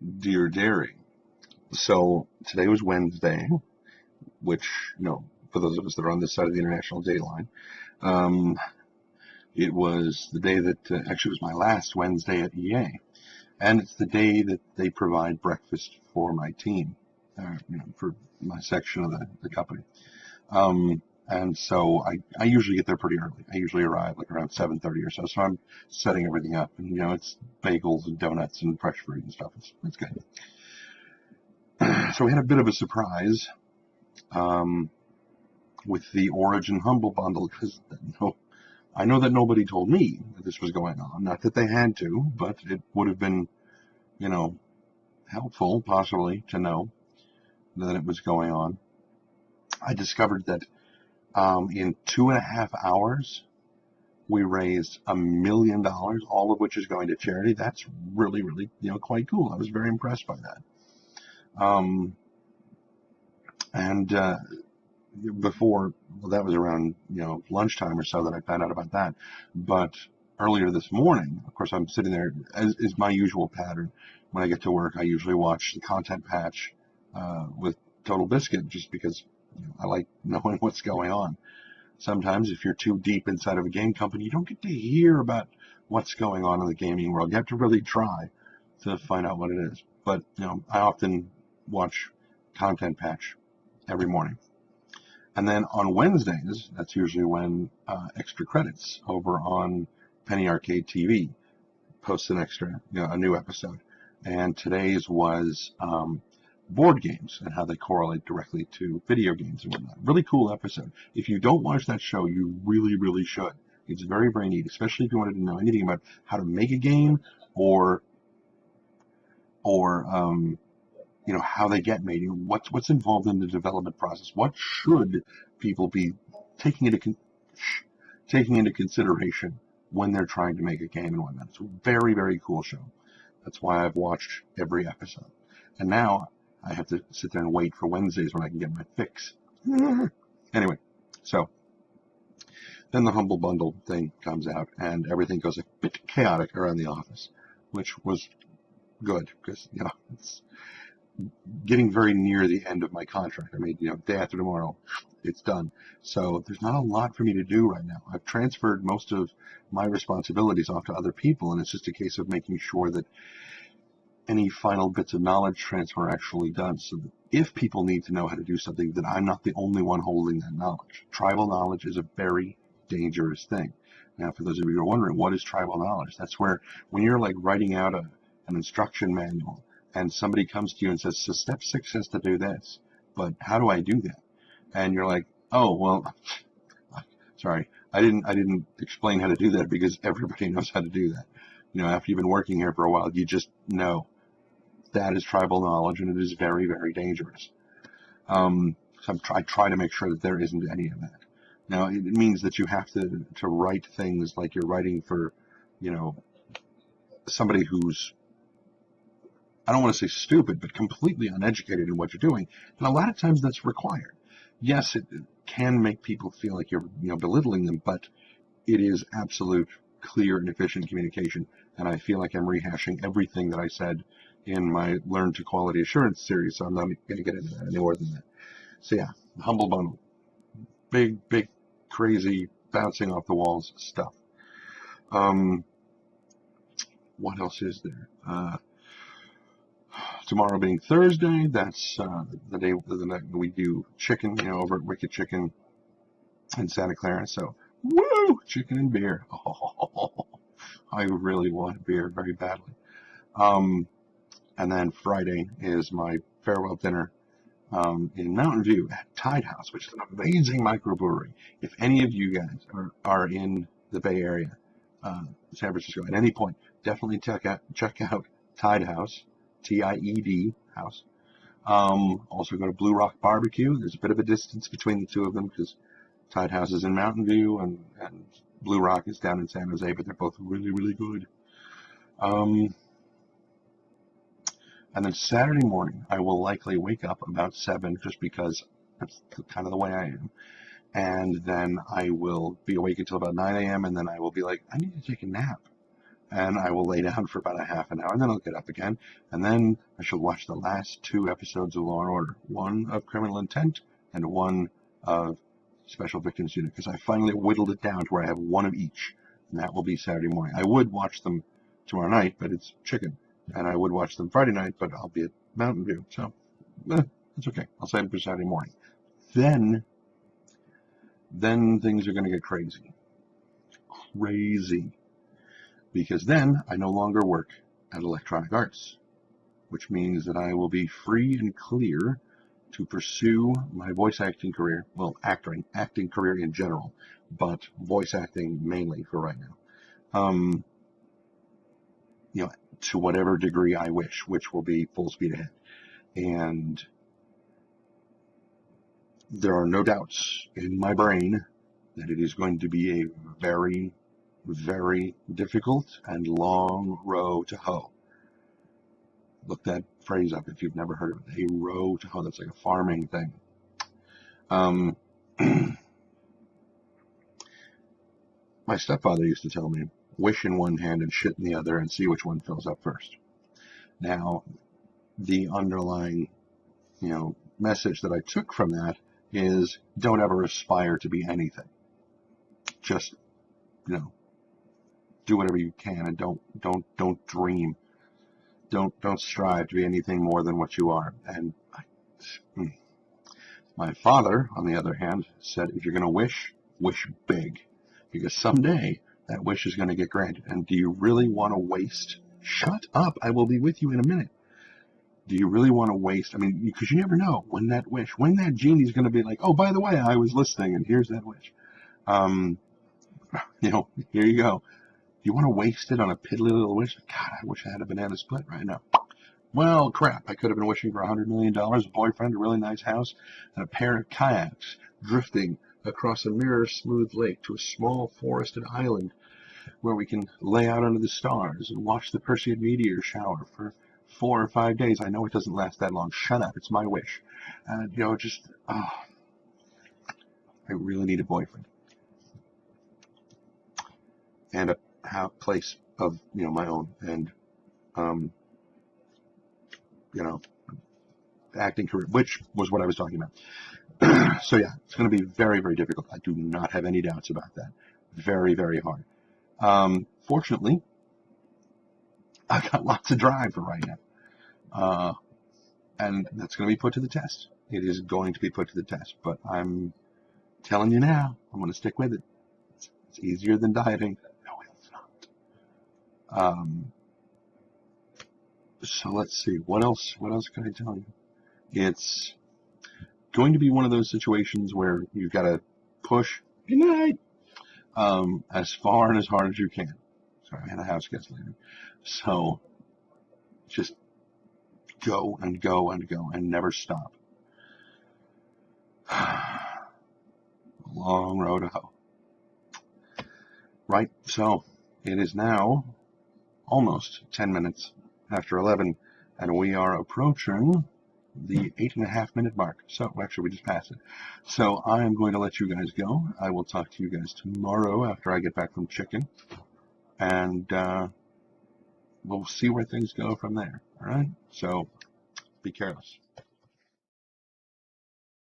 Dear Dairy. So today was Wednesday, which, for those of us that are on this side of the international date line, um, it was the day that actually was my last Wednesday at EA. And it's the day that they provide breakfast for my team, for my section of the company. And so I usually get there pretty early. I usually arrive like around 7:30 or so. So I'm setting everything up. And, it's bagels and donuts and fresh fruit and stuff. It's good. So we had a bit of a surprise with the Origin Humble Bundle because I know that nobody told me that this was going on. Not that they had to, but it would have been, helpful possibly to know that it was going on. I discovered that in 2.5 hours, we raised $1 million, all of which is going to charity. That's really, really, quite cool. I was very impressed by that. And before, well, that was around, lunchtime or so that I found out about that. But earlier this morning, of course, I'm sitting there, as is my usual pattern. When I get to work, I usually watch the content patch with Total Biscuit, just because I like knowing what's going on. Sometimes if you're too deep inside of a game company, you don't get to hear about what's going on in the gaming world. You have to really try to find out what it is. But, I often watch content patch every morning. And then on Wednesdays, that's usually when Extra Credits over on Penny Arcade TV posts an extra, a new episode. And today's was board games and how they correlate directly to video games and whatnot. Really cool episode. If you don't watch that show, you really, really should. It's very, very neat, especially if you wanted to know anything about how to make a game or how they get made, what's involved in the development process, what should people be taking into consideration when they're trying to make a game and whatnot. It's a very, very cool show. That's why I've watched every episode. And now I have to sit there and wait for Wednesdays when I can get my fix. Anyway, so then the Humble Bundle thing comes out and everything goes a bit chaotic around the office, which was good because, it's getting very near the end of my contract. I mean, day after tomorrow, it's done. So there's not a lot for me to do right now. I've transferred most of my responsibilities off to other people, and it's just a case of making sure that any final bits of knowledge transfer are actually done, so that if people need to know how to do something, that I'm not the only one holding that knowledge. Tribal knowledge is a very dangerous thing. Now, for those of you who are wondering, what is tribal knowledge? That's where, when you're like writing out an instruction manual, and somebody comes to you and says, so step 6 says to do this, but how do I do that? And you're like, oh, well, sorry, I didn't explain how to do that because everybody knows how to do that. After you've been working here for a while, you just know that is tribal knowledge, and it is very, very dangerous. So I try to make sure that there isn't any of that. Now, it means that you have to write things like you're writing for, somebody who's, I don't want to say stupid, but completely uneducated in what you're doing. And a lot of times that's required. Yes, it can make people feel like you're, belittling them, but it is absolute, clear, and efficient communication. And I feel like I'm rehashing everything that I said in my Learn to Quality Assurance series, so I'm not going to get into that any more than that. So yeah, Humble Bundle. Big, big, crazy, bouncing off the walls stuff. What else is there? Tomorrow being Thursday, that's the day that we do chicken, over at Wicked Chicken in Santa Clara. So, woo, chicken and beer. Oh, I really want beer very badly. And then Friday is my farewell dinner in Mountain View at Tide House, which is an amazing microbrewery. If any of you guys are in the Bay Area, San Francisco, at any point, definitely check out Tide House. TIED house. Also go to Blue Rock Barbecue. There's a bit of a distance between the two of them because Tide House is in Mountain View and Blue Rock is down in San Jose, but they're both really, really good. And then Saturday morning, I will likely wake up about 7 just because that's kind of the way I am. And then I will be awake until about 9 a.m. and then I will be like, I need to take a nap. and I will lay down for about a half an hour, and then I'll get up again, and then I shall watch the last 2 episodes of Law and Order, one of Criminal Intent and one of Special Victims Unit, because I finally whittled it down to where I have one of each, and that will be Saturday morning. I would watch them tomorrow night, but it's chicken, and I would watch them Friday night, but I'll be at Mountain View, so it's okay. I'll save them for Saturday morning. Then things are going to get crazy, because then I no longer work at Electronic Arts, which means that I will be free and clear to pursue my voice acting career, well, acting career in general, but voice acting mainly for right now. To whatever degree I wish, which will be full speed ahead. And there are no doubts in my brain that it is going to be a very, very difficult and long row to hoe. Look that phrase up if you've never heard of it. A row to hoe. That's like a farming thing. My stepfather used to tell me, wish in one hand and shit in the other and see which one fills up first. Now, the underlying, message that I took from that is don't ever aspire to be anything. Just, do whatever you can and don't dream. Don't strive to be anything more than what you are. And my father, on the other hand, said if you're going to wish big, because someday that wish is going to get granted. And do you really want to waste? Shut up! I will be with you in a minute. Do you really want to waste? I mean, because you never know when that genie's going to be like, oh, by the way, I was listening, and here's that wish. Here you go. You want to waste it on a piddly little wish? God, I wish I had a banana split right now. Well, crap, I could have been wishing for $100 million, a boyfriend, a really nice house, and a pair of kayaks drifting across a mirror-smooth lake to a small forested island where we can lay out under the stars and watch the Perseid meteor shower for 4 or 5 days. I know it doesn't last that long. Shut up. It's my wish. And, I really need a boyfriend. And a place of, my own. And, acting career, which was what I was talking about. So yeah, it's going to be very, very difficult. I do not have any doubts about that. Very, very hard. Fortunately, I got lots of drive for right now. And that's going to be put to the test. It is going to be put to the test, but I'm telling you now, I'm going to stick with it. It's easier than dieting. No, it's not. So let's see. What else can I tell you? It's going to be one of those situations where you've got to push, good night, as far and as hard as you can. Sorry, I had a house guest leaving. So just go and go and go and never stop. Long road to hoe. Right, so it is now almost 10 minutes after 11, and we are approaching the 8.5-minute mark. So actually we just passed it. So I am going to let you guys go. I will talk to you guys tomorrow after I get back from chicken, and we'll see where things go from there. All right, so be careless.